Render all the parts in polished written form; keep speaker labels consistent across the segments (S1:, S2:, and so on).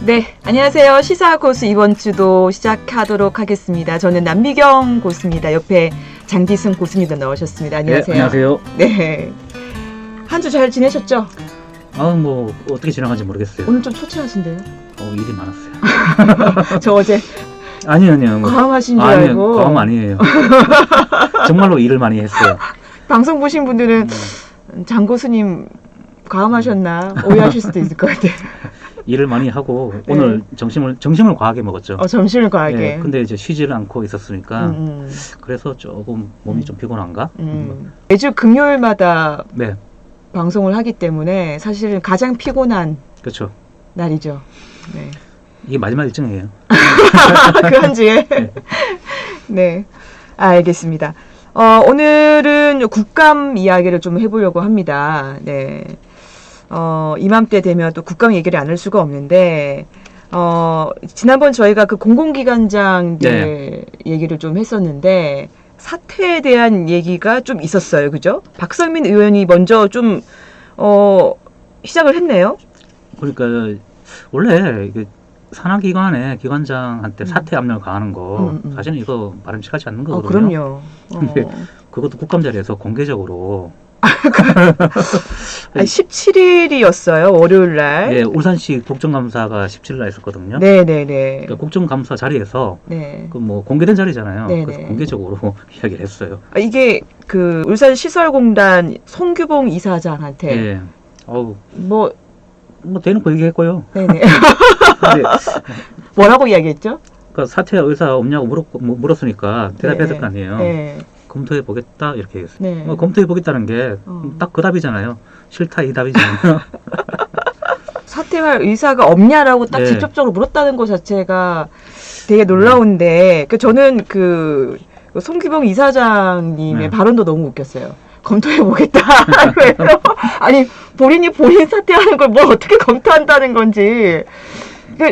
S1: 네, 안녕하세요. 시사 고수 이번 주도 시작하도록 하겠습니다. 저는 남미경 고수입니다. 옆에 장디승 고수님도 나오셨습니다. 안녕하세요.
S2: 네, 안녕하세요.
S1: 네, 한 주 잘 지내셨죠?
S2: 뭐 어떻게 지나간지 모르겠어요.
S1: 오늘 좀 초췌하신데요?
S2: 일이 많았어요.
S1: 저 어제
S2: 아니요.
S1: 과음하신 줄
S2: 아니요,
S1: 알고.
S2: 과음 아니에요. 정말로 일을 많이 했어요.
S1: 방송 보신 분들은 장 고수님 과음하셨나 오해하실 수도 있을 것 같아요.
S2: 일을 많이 하고 오늘 점심을 과하게 먹었죠.
S1: 점심을 과하게.
S2: 네, 근데 이제 쉬지를 않고 있었으니까 그래서 조금 몸이 좀 피곤한가?
S1: 매주 금요일마다
S2: 네,
S1: 방송을 하기 때문에 사실은 가장 피곤한
S2: 그렇죠.
S1: 날이죠. 네.
S2: 이게 마지막 일정이에요.
S1: 그 한 주에. 네, 알겠습니다. 오늘은 국감 이야기를 좀 해보려고 합니다. 네. 이맘때 되면 또 국감 얘기를 안 할 수가 없는데, 지난번 저희가 그 공공기관장들 얘기를 좀 했었는데, 사퇴에 대한 얘기가 좀 있었어요. 그죠? 박성민 의원이 먼저 좀, 시작을 했네요.
S2: 그러니까 원래 산하기관의 기관장한테 사퇴 압력을 가하는 거 사실은 이거 바람직하지 않는 거거든요.
S1: 그럼요.
S2: 근데 그것도 국감 자리에서 공개적으로
S1: 17일이었어요. 월요일 날.
S2: 네, 울산시 국정감사가 17일 날 있었거든요.
S1: 네네네.
S2: 그러니까 국정감사 자리에서
S1: 네.
S2: 그 뭐 공개된 자리잖아요.
S1: 네네.
S2: 그래서 공개적으로 이야기를 했어요.
S1: 이게 그 울산시설공단 송규봉 이사장한테
S2: 네.
S1: 뭐
S2: 대놓고 얘기했고요.
S1: 네네.
S2: 근데
S1: 뭐라고 이야기했죠?
S2: 그 사퇴 의사 없냐고 물었으니까 대답했을 거 아니에요.
S1: 네.
S2: 검토해 보겠다 이렇게 얘기했어요.
S1: 네.
S2: 검토해 보겠다는 게 딱 그 답이잖아요. 싫다 이 답이잖아요.
S1: 사퇴할 의사가 없냐라고 딱
S2: 네.
S1: 직접적으로 물었다는 것 자체가 되게 놀라운데, 저는 그 송규봉 이사장님의 발언도 너무 웃겼어요. 검토해 보겠다. 아니 본인 사퇴하는 걸 뭘 어떻게 검토한다는 건지.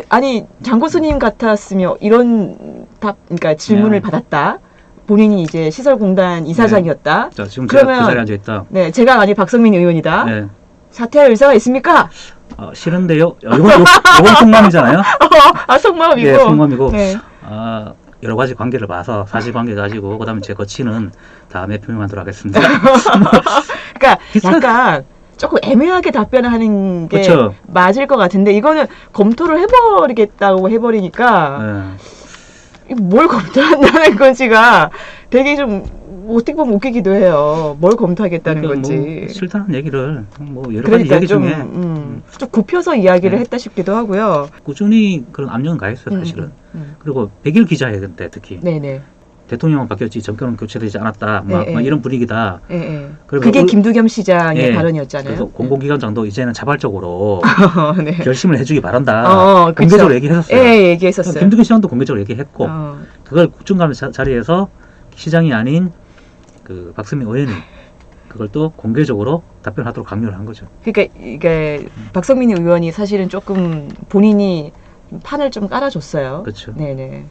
S1: 아니 장 고수님 같았으면 이런 그러니까 질문을 받았다. 본인이 이제 시설공단 이사장이었다.
S2: 자, 지금
S1: 그러면,
S2: 제가 그 자리에 앉아 있다.
S1: 네, 제가 만약 박성민 의원이다.
S2: 네.
S1: 사퇴할 의사가 있습니까?
S2: 싫은데요. 이건 속마음이잖아요.
S1: 속마음이고.
S2: 네, 속마음이고.
S1: 네.
S2: 여러 가지 관계를 봐서 사실관계 가지고 그다음에 제 거치는 다음에 표명하도록 하겠습니다.
S1: 그러니까 약간 조금 애매하게 답변을 하는 게
S2: 그쵸.
S1: 맞을 것 같은데 이거는 검토를 해버리겠다고 해버리니까 뭘 검토한다는 건지가 되게 좀 어떻게 보면 웃기기도 해요. 뭘 검토하겠다는 건지.
S2: 뭐 싫다는 얘기를 여러 가지 이야기
S1: 좀,
S2: 중에
S1: 좀 굽혀서 이야기를 했다 싶기도 하고요.
S2: 꾸준히 그런 압력은 가했어요 사실은. 그리고 100일 기자회견 때 특히
S1: 네네.
S2: 대통령은 바뀌었지 정권은 교체되지 않았다. 막 이런 분위기다.
S1: 그게 김두겸 시장의 발언이었잖아요.
S2: 그래서 공공기관장도 이제는 자발적으로
S1: 네.
S2: 결심을 해주기 바란다. 공개적으로 얘기했었어요.
S1: 예, 얘기했었어요.
S2: 김두겸 시장도 공개적으로 얘기했고 그걸 국정감사 자리에서 시장이 아닌 그 박성민 의원이 그걸 또 공개적으로 답변하도록 강요를 한 거죠.
S1: 그러니까 이게 박성민 의원이 사실은 조금 본인이 판을 좀 깔아줬어요.
S2: 그렇죠.
S1: 네네.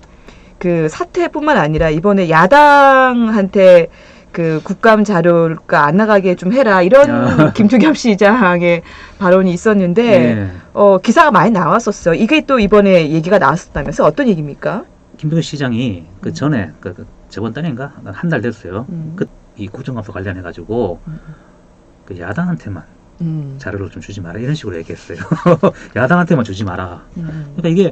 S1: 그 사퇴뿐만 아니라 이번에 야당한테 그 국감 자료가 안 나가게 좀 해라 이런 김두겸 시장의 발언이 있었는데 기사가 많이 나왔었어요. 이게 또 이번에 얘기가 나왔었다면서 어떤 얘기입니까?
S2: 김두겸 시장이 그 전에 저번 달인가 한 달 됐어요. 이 국정감사 관련해 가지고 그 야당한테만 자료를 좀 주지 마라 이런 식으로 얘기했어요. 야당한테만 주지 마라. 그러니까 이게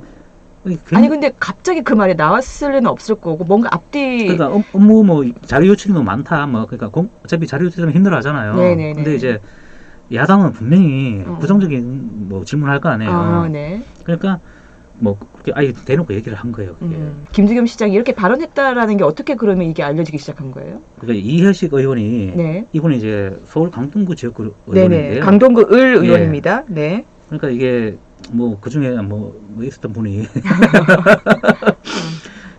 S1: 아니 근데 갑자기 그 말이 나왔을 리는 없을 거고 뭔가 앞뒤
S2: 그러니까 업무 자료 요청이 너무 많다. 그러니까 어차피 자료 요청하면 힘들어하잖아요.
S1: 네네네.
S2: 근데 이제 야당은 분명히 부정적인 질문할 거 아니에요.
S1: 네.
S2: 그러니까 그렇게 아예 대놓고 얘기를 한 거예요. 그게.
S1: 김두겸 시장이 이렇게 발언했다라는 게 어떻게 그러면 이게 알려지기 시작한 거예요?
S2: 그러니까 이혜식 의원이 이분이 이제 서울 강동구 지역구 의원인데요.
S1: 강동구 을 의원입니다. 네.
S2: 그러니까 이게 그 중에 있었던 분이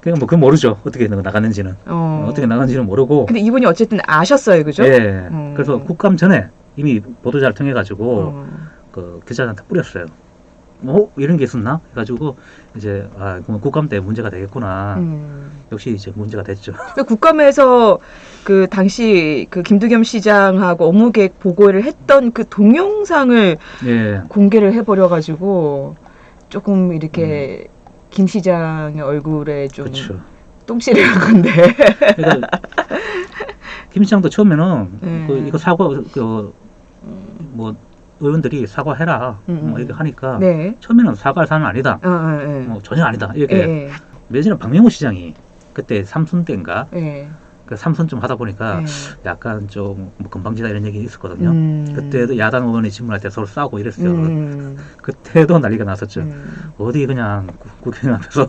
S2: 그냥 그건 모르죠. 어떻게 나갔는지는 어떻게 나갔는지는 모르고.
S1: 근데 이분이 어쨌든 아셨어요, 그죠?
S2: 네. 그래서 국감 전에 이미 보도자를 통해 가지고 그 기자한테 뿌렸어요. 이런 게 있었나? 해가지고 이제 그럼 국감 때 문제가 되겠구나. 역시 이제 문제가 됐죠.
S1: 국감에서 그 당시 그 김두겸 시장하고 업무계획 보고를 했던 그 동영상을 공개를 해버려가지고 조금 이렇게 김 시장의 얼굴에 좀
S2: 그렇죠.
S1: 똥칠을 한 건데.
S2: 그러니까 김 시장도 처음에는
S1: 네.
S2: 이거 사과 뭐 의원들이 사과해라 뭐 이렇게 하니까
S1: 네.
S2: 처음에는 사과할 사안은 아니다. 전혀 아니다. 이렇게 매진은 박명호 시장이 그때 삼선 때인가 그 삼선 좀 하다 보니까 약간 좀뭐 건방지다 이런 얘기 있었거든요. 그때도 야당 의원이 질문할 때 서로 싸우고 이랬어요. 그때도 난리가 났었죠. 어디 그냥 국회의원 앞에서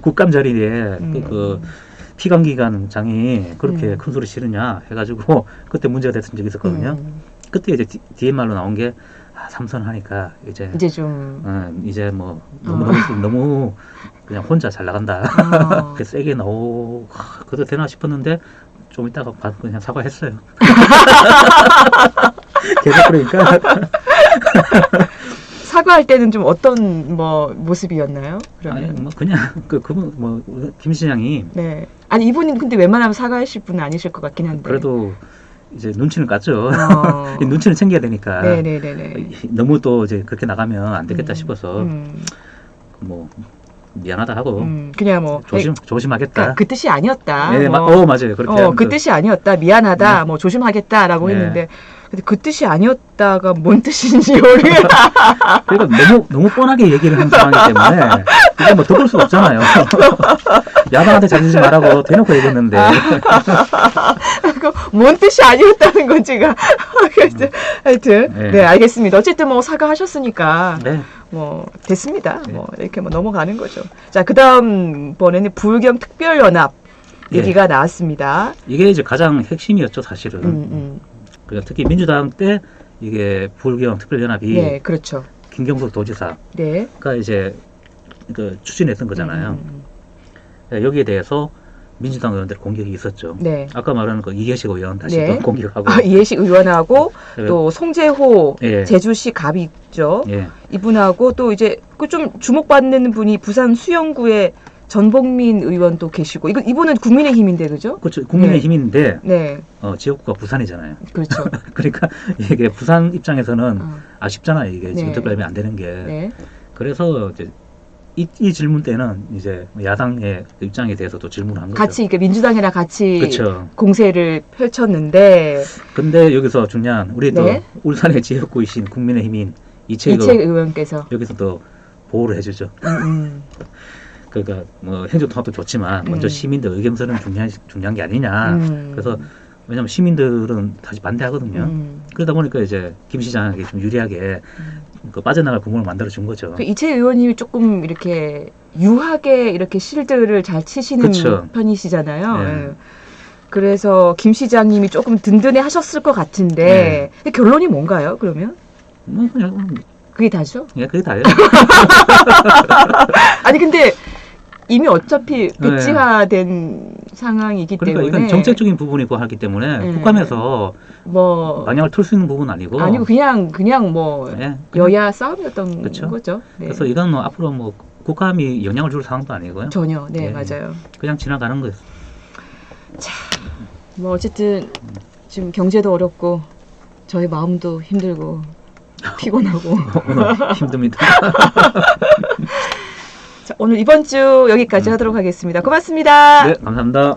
S2: 국감 자리에 그 피감기관장이 그렇게 큰 소리 지르냐 해가지고 그때 문제가 됐던 적이 있었거든요. 그때 이제 뒤에 말로 나온 게 삼선 하니까 이제 좀 이제 뭐 너무 그냥 혼자 잘 나간다. 그렇게 세게 그래도 되나 싶었는데 좀 이따가 그냥 사과했어요. 계속 그러니까
S1: 사과할 때는 좀 어떤 뭐 모습이었나요? 그러면
S2: 아니 뭐 그냥 그분 뭐 김 시장이
S1: 네. 아니 이분은 근데 웬만하면 사과하실 분은 아니실 것 같긴 한데
S2: 그래도 이제 눈치는 깠죠. 눈치는 챙겨야 되니까.
S1: 네네네네.
S2: 너무 또 이제 그렇게 나가면 안 되겠다 싶어서 뭐 미안하다 하고
S1: 그냥 뭐
S2: 조심하겠다.
S1: 그러니까 그 뜻이 아니었다.
S2: 네,
S1: 뭐,
S2: 맞아요. 그렇게
S1: 그 뜻이 아니었다. 미안하다. 뭐 조심하겠다라고 했는데 근데 그 뜻이 아니었다가 뭔 뜻인지 모르겠다.
S2: 그러니까 너무 뻔하게 얘기를 한 상황이기 때문에 이게 뭐 더 볼 수가 없잖아요. 야당한테 자르지 말라고 대놓고 얘기했는데
S1: 뭔 뜻이 아니었다는 건 제가 하여튼 네 알겠습니다. 어쨌든 뭐 사과하셨으니까 뭐 됐습니다. 뭐 이렇게 뭐 넘어가는 거죠. 자 그다음 번에는 불경 특별연합 얘기가 나왔습니다.
S2: 이게 이제 가장 핵심이었죠 사실은. 그러니까 특히 민주당 때 이게 불경 특별연합이
S1: 그렇죠.
S2: 김경석 도지사가 이제 그 추진했던 거잖아요. 여기에 대해서 민주당 의원들 공격이 있었죠. 아까 말하는 그 이해식 의원 다시 또 공격하고
S1: 이해식 의원하고 또 송재호 제주시 갑이 있죠. 이분하고 또 이제 그 좀 주목받는 분이 부산 수영구의 전복민 의원도 계시고 이분은 국민의힘인데 그죠?
S2: 그렇죠. 국민의힘인데 지역구가 부산이잖아요.
S1: 그렇죠.
S2: 그러니까 이게 부산 입장에서는 아쉽잖아요. 이게 지금 특별히 안 되는 게. 그래서 이제 이 질문 때는 이제 야당의 입장에 대해서도 질문을 한 거죠.
S1: 같이 이게 민주당이랑 같이
S2: 그쵸.
S1: 공세를 펼쳤는데. 근데
S2: 여기서 중요한 우리 또 울산의 지역구이신 국민의힘인 이채익
S1: 의원께서
S2: 여기서 또 보호를 해주죠. 그러니까 뭐 행정통합도 좋지만 먼저 시민들 의견서는 중요한 게 아니냐. 그래서 왜냐하면 시민들은 다시 반대하거든요. 그러다 보니까 이제 김 시장에게 좀 유리하게 그 빠져나갈 구멍을 만들어 준 거죠.
S1: 그 이채 의원님이 조금 이렇게 유하게 이렇게 실드를 잘 치시는 편이시잖아요. 그래서 김 시장님이 조금 든든해 하셨을 것 같은데 근데 결론이 뭔가요? 그러면?
S2: 뭐 그냥
S1: 그게 다죠?
S2: 그게 다예요.
S1: 아니 근데 이미 어차피 백지화된 상황이기
S2: 그러니까
S1: 때문에
S2: 이건 정책적인 부분이고 하기 때문에 국감에서
S1: 뭐
S2: 방향을 틀 수 있는 부분은 아니고
S1: 그냥 뭐 여야 싸움이었던 거죠.
S2: 그래서 이건 뭐 앞으로 뭐 국감이 영향을 줄 상황도 아니고요.
S1: 전혀. 맞아요.
S2: 그냥 지나가는 거예요.
S1: 자, 뭐 어쨌든 지금 경제도 어렵고 저희 마음도 힘들고 피곤하고
S2: 오늘 힘듭니다.
S1: 자, 오늘 이번 주 여기까지 하도록 하겠습니다. 고맙습니다.
S2: 네, 감사합니다.